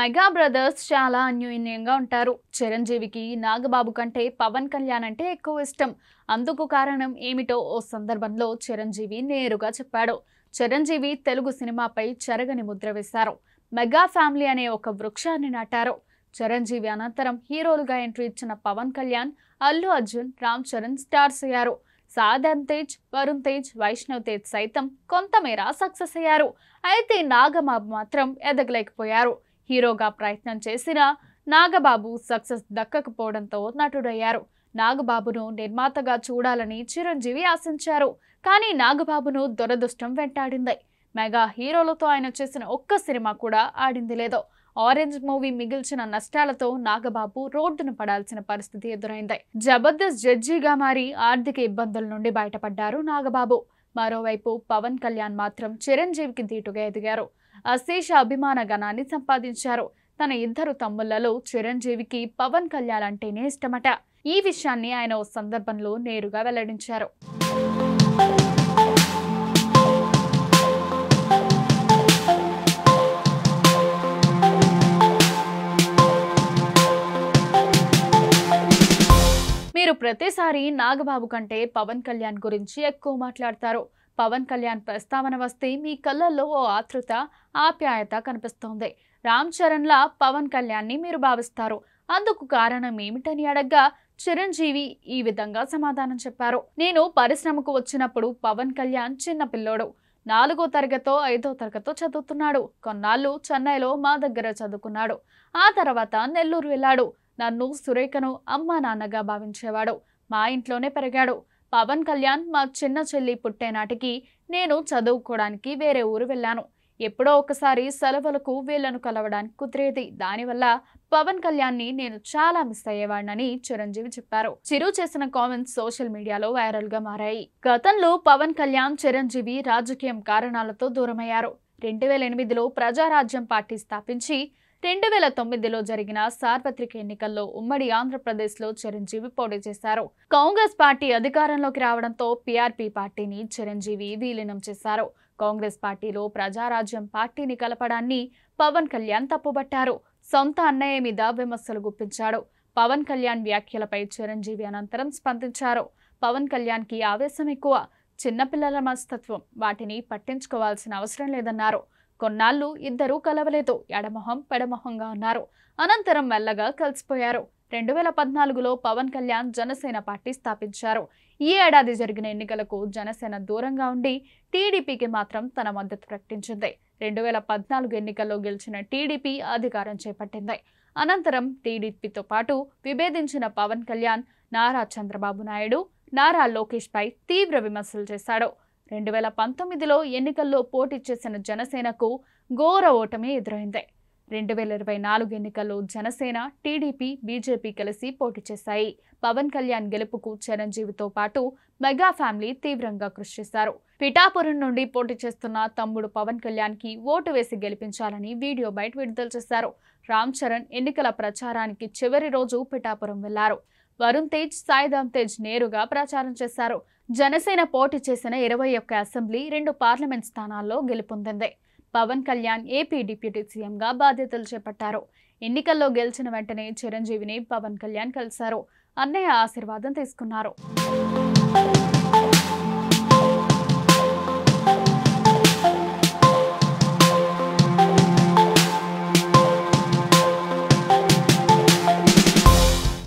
Mega brothers చాలా అన్యోన్యంగా ఉంటారు. చిరంజీవికి నాగబాబు కంటే పవన్ కళ్యాణ్ అంటే ఎక్కువ ఇష్టం. అందుకు కారణం ఏమిటో ఓ సందర్భంలో చిరంజీవి నేరుగా చెప్పాడు. చిరంజీవి తెలుగు సినిమాపై చెరగని ముద్ర వేశారు. మెగా ఫ్యామిలీ అనే ఒక వృక్షాన్ని నాటారు. చిరంజీవి అనంతరం హీరోలుగా ఎంట్రీ ఇచ్చిన పవన్ కళ్యాణ్, అల్లు అర్జున్, రామ్ చరణ్ స్టార్స్ అయ్యారు. సాధన్ తేజ్, వరుణ్ తేజ్, వైష్ణవ్ తేజ్ సైతం కొంతమేర సక్సెస్ అయ్యారు. అయితే నాగబాబు మాత్రం ఎదగలేకపోయారు. హీరోగా ప్రయత్నం చేసినా నాగబాబు సక్సెస్ దక్కకపోవడంతో నటుడయ్యారు. నాగబాబును నిర్మాతగా చూడాలని చిరంజీవి ఆశించారు. కానీ నాగబాబును దురదృష్టం వెంటాడింది. మెగా హీరోలతో ఆయన చేసిన ఒక్క సినిమా కూడా ఆడింది లేదు. ఆరెంజ్ మూవీ మిగిల్చిన నష్టాలతో నాగబాబు రోడ్డున పడాల్సిన పరిస్థితి ఎదురైంది. జబర్దస్త్ జడ్జిగా మారి ఆర్థిక ఇబ్బందుల నుండి బయటపడ్డారు నాగబాబు. మరోవైపు పవన్ కళ్యాణ్ మాత్రం చిరంజీవికి ధీటుగా ఎదిగారు. అశేష అభిమాన గణాన్ని సంపాదించారు. తన ఇద్దరు తమ్ముళ్లలో చిరంజీవికి పవన్ కళ్యాణ్ అంటేనే ఇష్టమట. ఈ విషయాన్ని ఆయన ఓ సందర్భంలో నేరుగా వెల్లడించారు. మీరు ప్రతిసారి నాగబాబు కంటే పవన్ కళ్యాణ్ గురించి ఎక్కువ మాట్లాడతారు. పవన్ కళ్యాణ్ ప్రస్తావన వస్తే మీ కళ్ళల్లో ఓ ఆతృత, ఆప్యాయత కనిపిస్తోంది. రామ్ చరణ్లా పవన్ కళ్యాణ్ని మీరు భావిస్తారు. అందుకు కారణం ఏమిటని అడగ్గా చిరంజీవి ఈ విధంగా సమాధానం చెప్పారు. నేను పరిశ్రమకు వచ్చినప్పుడు పవన్ కళ్యాణ్ చిన్న పిల్లోడు. 4వ తరగతో 5వ తరగతో చదువుతున్నాడు. కొన్నాళ్ళు చెన్నైలో మా దగ్గర చదువుకున్నాడు. ఆ తర్వాత నెల్లూరు వెళ్ళాడు. నన్ను, సురేఖను అమ్మా నాన్నగా భావించేవాడు. మా ఇంట్లోనే పెరిగాడు. పవన్ కళ్యాణ్ మా చిన్న చెల్లి పుట్టేనాటికి నేను చదువుకోవడానికి వేరే ఊరు వెళ్ళాను. ఎప్పుడో ఒకసారి సెలవులకు వీళ్లను కలవడానికి కుదిరేది. దానివల్ల పవన్ కళ్యాణ్ని నేను చాలా మిస్ అయ్యేవాడినని చిరంజీవి చెప్పారు. చిరు చేసిన కామెంట్స్ సోషల్ మీడియాలో వైరల్ గా మారాయి. గతంలో పవన్ కళ్యాణ్, చిరంజీవి రాజకీయం కారణాలతో దూరమయ్యారు. 2008లో ప్రజారాజ్యం పార్టీ స్థాపించి 2009లో జరిగిన సార్వత్రిక ఎన్నికల్లో ఉమ్మడి ఆంధ్రప్రదేశ్లో చిరంజీవి పోటీ చేశారు. కాంగ్రెస్ పార్టీ అధికారంలోకి రావడంతో పీఆర్పీ పార్టీని చిరంజీవి విలీనం చేశారు. కాంగ్రెస్ పార్టీలో ప్రజారాజ్యం పార్టీని కలపడాన్ని పవన్ కళ్యాణ్ తప్పుబట్టారు. సొంత అన్నయ్య మీద విమర్శలు గుప్పించాడు. పవన్ కళ్యాణ్ వ్యాఖ్యలపై చిరంజీవి అనంతరం స్పందించారు. పవన్ కళ్యాణ్కి ఆవేశం ఎక్కువ, చిన్నపిల్లల మనస్తత్వం, వాటిని పట్టించుకోవాల్సిన అవసరం లేదన్నారు. కొన్నాళ్ళు ఇద్దరూ కలవలేదు. ఎడమొహం పెడమొహంగా ఉన్నారు. అనంతరం మెల్లగా కలిసిపోయారు. 2014లో పవన్ కళ్యాణ్ జనసేన పార్టీ స్థాపించారు. ఈ ఏడాది జరిగిన ఎన్నికలకు జనసేన దూరంగా ఉండి టీడీపీకి మాత్రం తన మద్దతు ప్రకటించింది. 2014 ఎన్నికల్లో గెలిచిన టీడీపీ అధికారం చేపట్టింది. అనంతరం టీడీపీతో పాటు విభేదించిన పవన్ కళ్యాణ్ నారా చంద్రబాబు నాయుడు, నారా లోకేష్ పై తీవ్ర విమర్శలు చేశాడు. 2019లో ఎన్నికల్లో పోటీ చేసిన జనసేనకు ఘోర ఓటమి ఎదురైంది. 2024 ఎన్నికల్లో జనసేన, టీడీపీ, బీజేపీ కలిసి పోటీ చేశాయి. పవన్ కళ్యాణ్ గెలుపుకు చిరంజీవితో పాటు మెగా ఫ్యామిలీ తీవ్రంగా కృషి చేశారు. పిఠాపురం నుండి పోటీ చేస్తున్న తమ్ముడు పవన్ కళ్యాణ్కి ఓటు వేసి గెలిపించాలని వీడియో బయట విడుదల చేశారు. రామ్ చరణ్ ఎన్నికల ప్రచారానికి చివరి రోజు పిఠాపురం వెళ్లారు. వరుణ్ తేజ్, సాయిధమ్ తేజ్ నేరుగా ప్రచారం చేశారు. జనసేన పోటీ చేసిన 21 అసెంబ్లీ, 2 పార్లమెంట్ స్థానాల్లో గెలుపొందింది. పవన్ కళ్యాణ్ ఏపీ డిప్యూటీ సీఎంగా బాధ్యతలు చేపట్టారు. ఎన్నికల్లో గెలిచిన వెంటనే చిరంజీవిని పవన్ కళ్యాణ్ కలిశారు. అన్నయ్య ఆశీర్వాదం తీసుకున్నారు.